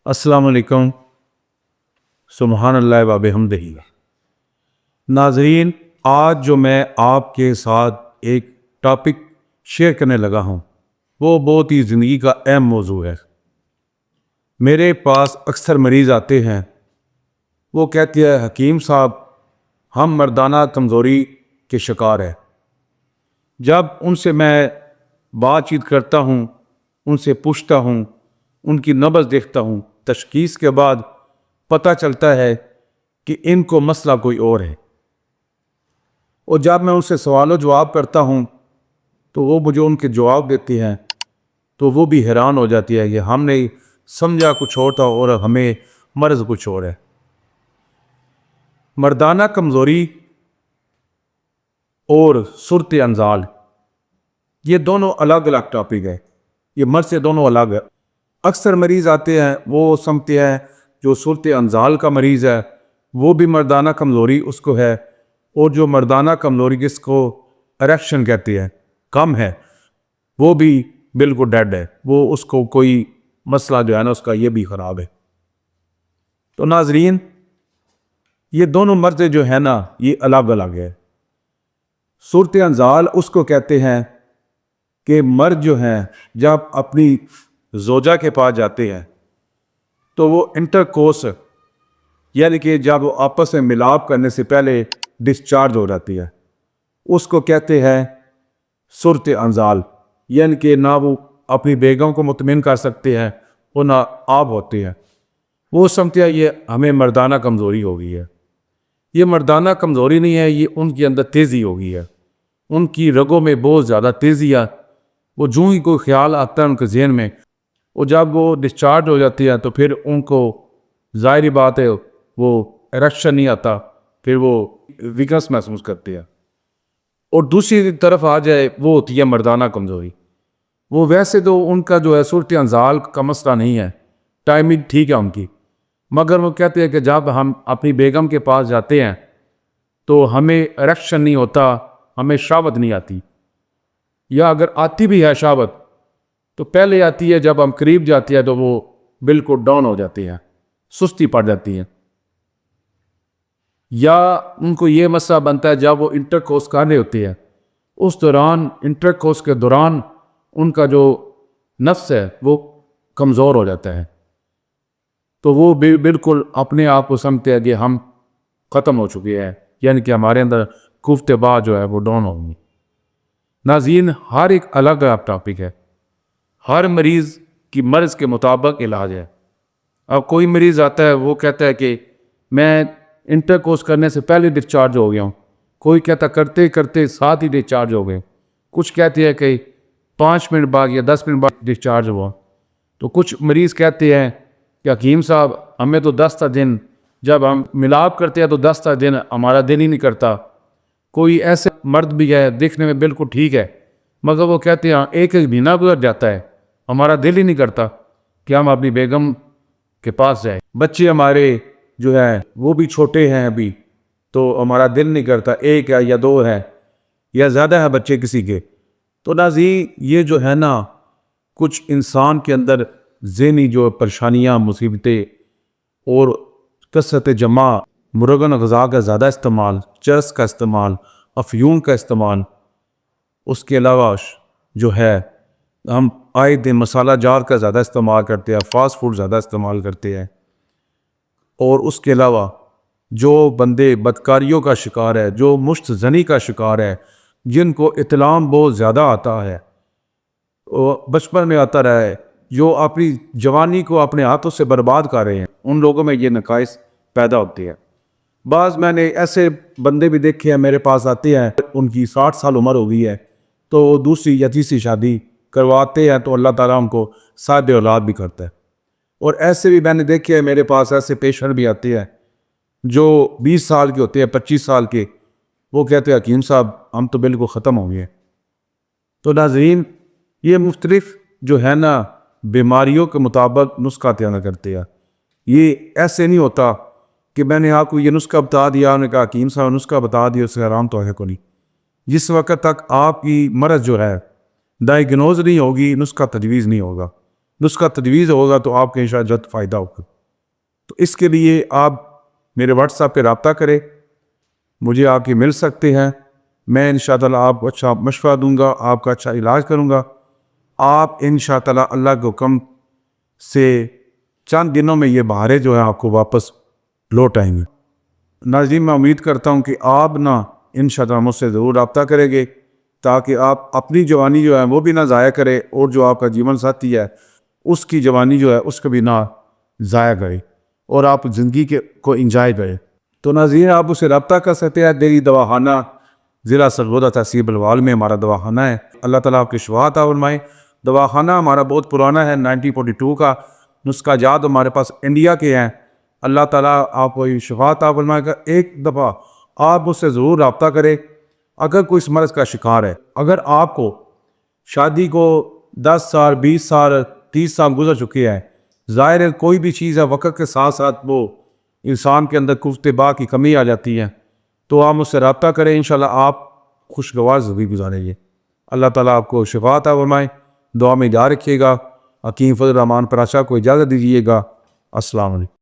السلام علیکم۔ سبحان اللہ و بحمدہ۔ ناظرین، آج جو میں آپ کے ساتھ ایک ٹاپک شیئر کرنے لگا ہوں وہ بہت ہی زندگی کا اہم موضوع ہے۔ میرے پاس اکثر مریض آتے ہیں، وہ کہتے ہیں حکیم صاحب ہم مردانہ کمزوری کے شکار ہیں۔ جب ان سے میں بات چیت کرتا ہوں، ان سے پوچھتا ہوں، ان کی نبض دیکھتا ہوں، تشخیص کے بعد پتہ چلتا ہے کہ ان کو مسئلہ کوئی اور ہے۔ اور جب میں ان سے سوال و جواب کرتا ہوں تو وہ مجھے ان کے جواب دیتے ہیں تو وہ بھی حیران ہو جاتی ہے کہ ہم نے سمجھا کچھ اور تھا اور ہمیں مرض کچھ اور ہے۔ مردانہ کمزوری اور صورت انزال یہ دونوں الگ الگ ٹاپک ہے، یہ مرض سے دونوں الگ ہے۔ اکثر مریض آتے ہیں وہ سمجھتے ہیں جو صورت انزال کا مریض ہے وہ بھی مردانہ کمزوری اس کو ہے، اور جو مردانہ کمزوری جس کو اریکشن کہتے ہیں کم ہے وہ بھی بالکل ڈیڈ ہے، وہ اس کو کوئی مسئلہ جو ہے نا اس کا یہ بھی خراب ہے۔ تو ناظرین، یہ دونوں مرض جو ہے نا یہ الگ الگ ہے۔ صورت انزال اس کو کہتے ہیں کہ مرد جو ہیں جب اپنی زوجہ کے پاس جاتے ہیں تو وہ انٹرکورس یعنی کہ جب وہ آپس میں ملاپ کرنے سے پہلے ڈسچارج ہو جاتی ہے، اس کو کہتے ہیں صورت انزال، یعنی کہ نہ وہ اپنی بیگم کو مطمئن کر سکتے ہیں اور نہ آپ ہوتے ہیں۔ وہ سمجھتے ہیں یہ ہمیں مردانہ کمزوری ہو گئی ہے۔ یہ مردانہ کمزوری نہیں ہے، یہ ان کے اندر تیزی ہو گئی ہے، ان کی رگوں میں بہت زیادہ تیزی ہے۔ وہ جو ہی کوئی خیال آتا ہے ان کے ذہن میں، اور جب وہ ڈسچارج ہو جاتی ہے تو پھر ان کو ظاہری بات ہے وہ اریکشن نہیں آتا، پھر وہ ویکنس محسوس کرتے ہیں۔ اور دوسری طرف آ جائے وہ ہوتی ہے مردانہ کمزوری، وہ ویسے تو ان کا جو ہے صورت انزال کا مسئلہ نہیں ہے، ٹائمنگ ٹھیک ہے ان کی، مگر وہ کہتے ہیں کہ جب ہم اپنی بیگم کے پاس جاتے ہیں تو ہمیں اریکشن نہیں ہوتا، ہمیں شہوت نہیں آتی، یا اگر آتی بھی ہے شہوت تو پہلے آتی ہے جب ہم قریب جاتے ہیں تو وہ بالکل ڈاؤن ہو جاتی ہے، سستی پڑ جاتی ہے۔ یا ان کو یہ مسئلہ بنتا ہے جب وہ انٹرکورس کر رہے ہوتے ہیں، اس دوران انٹرکورس کے دوران ان کا جو نفس ہے وہ کمزور ہو جاتا ہے، تو وہ بالکل اپنے آپ کو سمجھتے ہیں کہ ہم ختم ہو چکے ہیں، یعنی کہ ہمارے اندر قوت باہ جو ہے وہ ڈاؤن ہوگی۔ ناظرین، ہر ایک الگ الگ ٹاپک ہے، ہر مریض کی مرض کے مطابق علاج ہے۔ اب کوئی مریض آتا ہے وہ کہتا ہے کہ میں انٹرکورس کرنے سے پہلے ڈسچارج ہو گیا ہوں، کوئی کہتا کرتے کرتے ساتھ ہی ڈسچارج ہو گئے، کچھ کہتے ہیں کہ 5 منٹ بعد یا 10 منٹ بعد ڈسچارج ہوا، تو کچھ مریض کہتے ہیں کہ حکیم صاحب ہمیں تو 10 دن، جب ہم ملاپ کرتے ہیں تو 10 دن ہمارا دل ہی نہیں کرتا۔ کوئی ایسے مرد بھی ہے دیکھنے میں بالکل ٹھیک ہے، مگر وہ کہتے ہیں ایک مہینہ گزر جاتا ہے ہمارا دل ہی نہیں کرتا کہ ہم اپنی بیگم کے پاس جائیں، بچے ہمارے جو ہیں وہ بھی چھوٹے ہیں ابھی تو ہمارا دل نہیں کرتا، ایک ہے یا 2 ہے یا زیادہ ہے بچے کسی کے۔ تو ناظرین، یہ جو ہے نا کچھ انسان کے اندر ذہنی جو پریشانیاں، مصیبتیں اور کثرت جمع، مرغن غذا کا زیادہ استعمال، چرس کا استعمال، افیون کا استعمال، اس کے علاوہ جو ہے ہم آئے دن مسالہ جات کا زیادہ استعمال کرتے ہیں، فاسٹ فوڈ زیادہ استعمال کرتے ہیں، اور اس کے علاوہ جو بندے بدکاریوں کا شکار ہے، جو مشت زنی کا شکار ہے، جن کو اطلام بہت زیادہ آتا ہے، بچپن میں آتا رہا ہے، جو اپنی جوانی کو اپنے ہاتھوں سے برباد کر رہے ہیں، ان لوگوں میں یہ نقائص پیدا ہوتے ہیں۔ بعض میں نے ایسے بندے بھی دیکھے ہیں میرے پاس آتے ہیں، ان کی 60 سال عمر ہو گئی ہے تو وہ دوسری یا تیسری شادی کرواتے ہیں تو اللہ تعالیٰ ان کو صاحب اولاد بھی کرتا ہے۔ اور ایسے بھی میں نے دیکھے ہیں میرے پاس ایسے پیشنٹ بھی آتے ہیں جو 20 سال کے ہوتے ہیں، 25 سال کے، وہ کہتے ہیں حکیم صاحب ہم تو بالکل ختم ہو گئے۔ تو ناظرین، یہ مختلف جو ہے نا بیماریوں کے مطابق نسخہ تیار کرتے ہیں۔ یہ ایسے نہیں ہوتا کہ میں نے آپ کو یہ نسخہ بتا دیا، انہوں نے کہا حکیم صاحب نسخہ بتا دیا، اس سے آرام تو ہے کو نہیں۔ جس وقت تک آپ کی مرض جو ہے ڈائیگنوز نہیں ہوگی، نسخہ تجویز نہیں ہوگا۔ نسخہ تجویز ہوگا تو آپ کے انشاءاللہ جلد فائدہ ہوگا۔ تو اس کے لیے آپ میرے واٹس ایپ پہ رابطہ کریں، مجھے آ کے مل سکتے ہیں، میں انشاءاللہ آپ کو اچھا مشورہ دوں گا، آپ کا اچھا علاج کروں گا، آپ انشاءاللہ اللہ کے حکم سے چند دنوں میں یہ بہاریں جو ہیں آپ کو واپس لوٹ آئیں گے۔ ناظرین، میں امید کرتا ہوں کہ آپ نا انشاءاللہ مجھ سے ضرور رابطہ کریں گے تاکہ آپ اپنی جوانی جو ہے وہ بھی نہ ضائع کریں اور جو آپ کا جیون ساتھی ہے اس کی جوانی جو ہے اس کو بھی نہ ضائع کرے اور آپ زندگی کو انجوائے کریں۔ تو ناظرین، آپ اسے رابطہ کر سکتے ہیں، دیری دواخانہ ضلع سرگودا تحصیل بلوال میں ہمارا دواخانہ ہے۔ اللہ تعالیٰ آپ کے شفا عطا فرمائے۔ دواخانہ ہمارا بہت پرانا ہے، 1942 کا، نسخہ جات ہمارے پاس انڈیا کے ہیں۔ اللہ تعالیٰ آپ کو شفا عطا فرمائے گا۔ ایک دفعہ آپ اس سے ضرور رابطہ کریں اگر کوئی اس مرض کا شکار ہے۔ اگر آپ کو شادی کو 10 سال 20 سال 30 سال گزر چکے ہیں، ظاہر ہے کوئی بھی چیز ہے وقت کے ساتھ ساتھ وہ انسان کے اندر قوت باع کی کمی آ جاتی ہے، تو آپ مجھ سے رابطہ کریں، انشاءاللہ آپ خوشگوار زندگی گزاریں گے۔ اللہ تعالیٰ آپ کو شفا عطا فرمائے۔ دعا میں یاد رکھیے گا۔ حکیم فضل الرحمان پراشا کو اجازت دیجیے گا۔ السلام علیکم۔